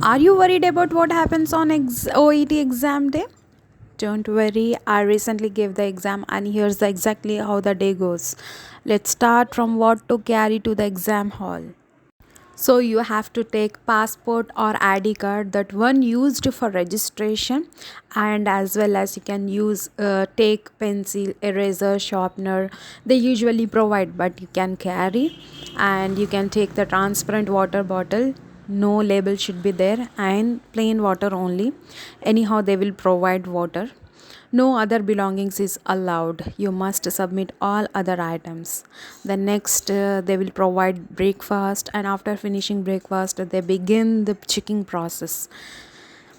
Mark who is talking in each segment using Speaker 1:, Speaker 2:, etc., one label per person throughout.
Speaker 1: Are you worried about what happens on OET exam day? Don't worry, I recently gave the exam and here's exactly how the day goes. Let's start from what to carry to the exam hall. So you have to take passport or ID card, that one used for registration, and as well as you can use take pencil, eraser, sharpener. They usually provide, but you can carry, and you can take the transparent water bottle. No label should be there, and plain water only. Anyhow, they will provide water. No other belongings is allowed. You must submit all other items. The next, they will provide breakfast, and after finishing breakfast, they begin the checking process.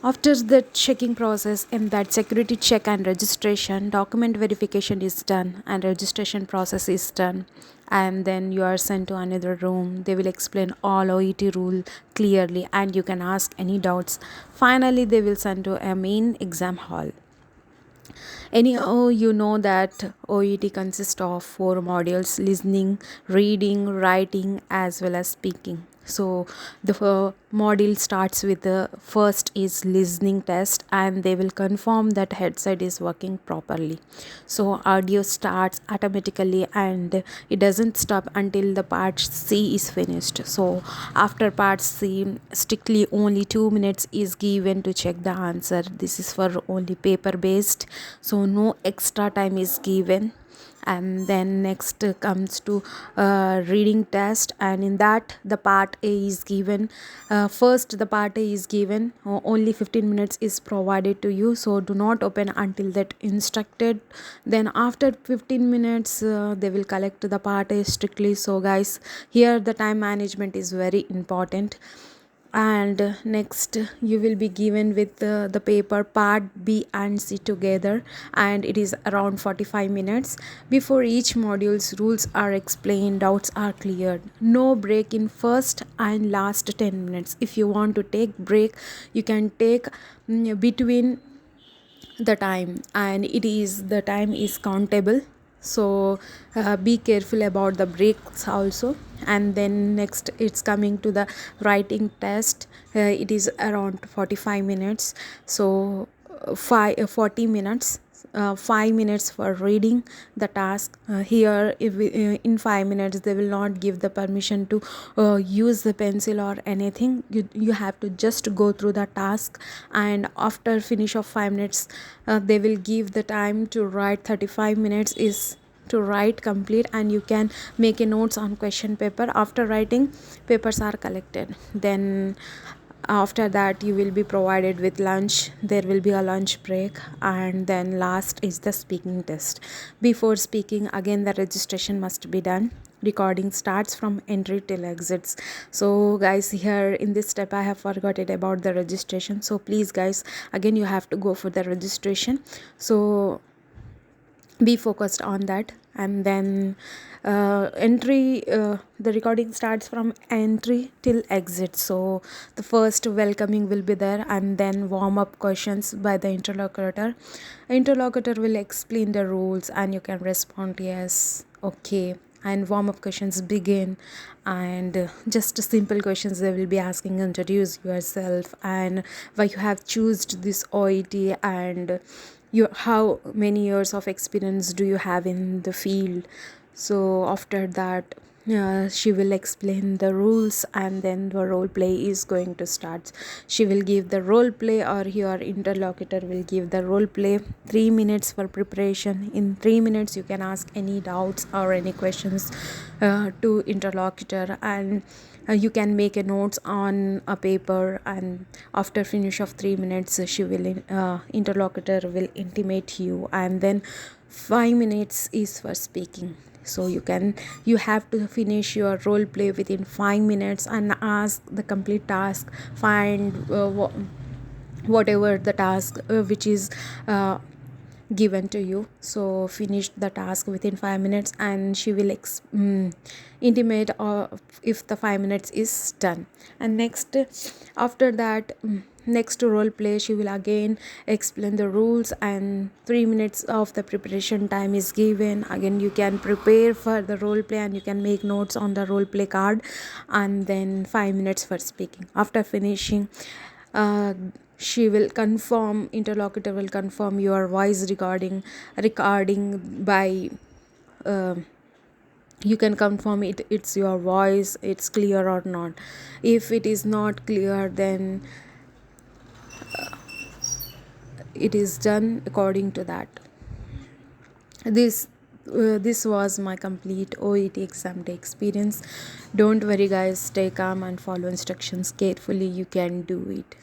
Speaker 1: After the checking process, in that security check and registration, document verification is done, and registration process is done. And then you are sent to another room. They will explain all OET rule clearly, and you can ask any doubts. Finally, they will send to a main exam hall. Anyhow, you know that OET consists of four modules: listening, reading, writing, as well as speaking. So, the module starts with the first is listening test, and they will confirm that headset is working properly. So, audio starts automatically and it doesn't stop until the part C is finished. So, after part C, strictly only 2 minutes is given to check the answer. This is for only paper based, so no extra time is given. And then next comes to reading test, and in that the part A is given. First, the part A is given, only 15 minutes is provided to you, so do not open until that instructed. Then after 15 minutes, they will collect the part A strictly. So guys, here the time management is very important. And next, you will be given with the paper part B and C together, and it is around 45 minutes. Before each module's rules are explained, doubts are cleared. No break in first and last 10 minutes. If you want to take break, you can take between the time, and it is the time is countable. So be careful about the breaks also. And then next, it's coming to the writing test. It is around 45 minutes. So 40 minutes, 5 minutes for reading the task. Here, if in 5 minutes they will not give the permission to use the pencil or anything. You have to just go through the task, and after finish of 5 minutes, they will give the time to write. 35 minutes is to write complete, and you can make a notes on question paper. After writing, papers are collected. Then after that, you will be provided with lunch. There will be a lunch break, and then last is the speaking test. Before speaking, again the registration must be done. Recording starts from entry till exits. So guys, here in this step I have forgotten about the registration, so please guys, again you have to go for the registration. So be focused on that. And then entry the recording starts from entry till exit. So the first welcoming will be there, and then warm up questions by the interlocutor will explain the rules, and you can respond yes, okay, and warm up questions begin. And just simple questions they will be asking: introduce yourself, and why you have chosen this OET, and how many years of experience do you have in the field. So after that, she will explain the rules, and then the role play is going to start. She will give the role play, or your interlocutor will give the role play. 3 minutes for preparation. In 3 minutes you can ask any doubts or any questions to interlocutor, and you can make a notes on a paper. And after finish of 3 minutes, she will interlocutor will intimate you, and then 5 minutes is for speaking. So you have to finish your role play within 5 minutes and ask the complete task. Find whatever the task which is given to you. So finish the task within 5 minutes, and she will intimate if the 5 minutes is done. And next, after that, next role play, she will again explain the rules, and 3 minutes of the preparation time is given. Again, you can prepare for the role play and you can make notes on the role play card, and then 5 minutes for speaking. After finishing, uh, she will confirm, interlocutor will confirm your voice recording by uh, you can confirm it's your voice, it's clear or not. If it is not clear, then it is done according to that. This was my complete OET exam day experience. Don't worry guys, stay calm and follow instructions carefully. You can do it.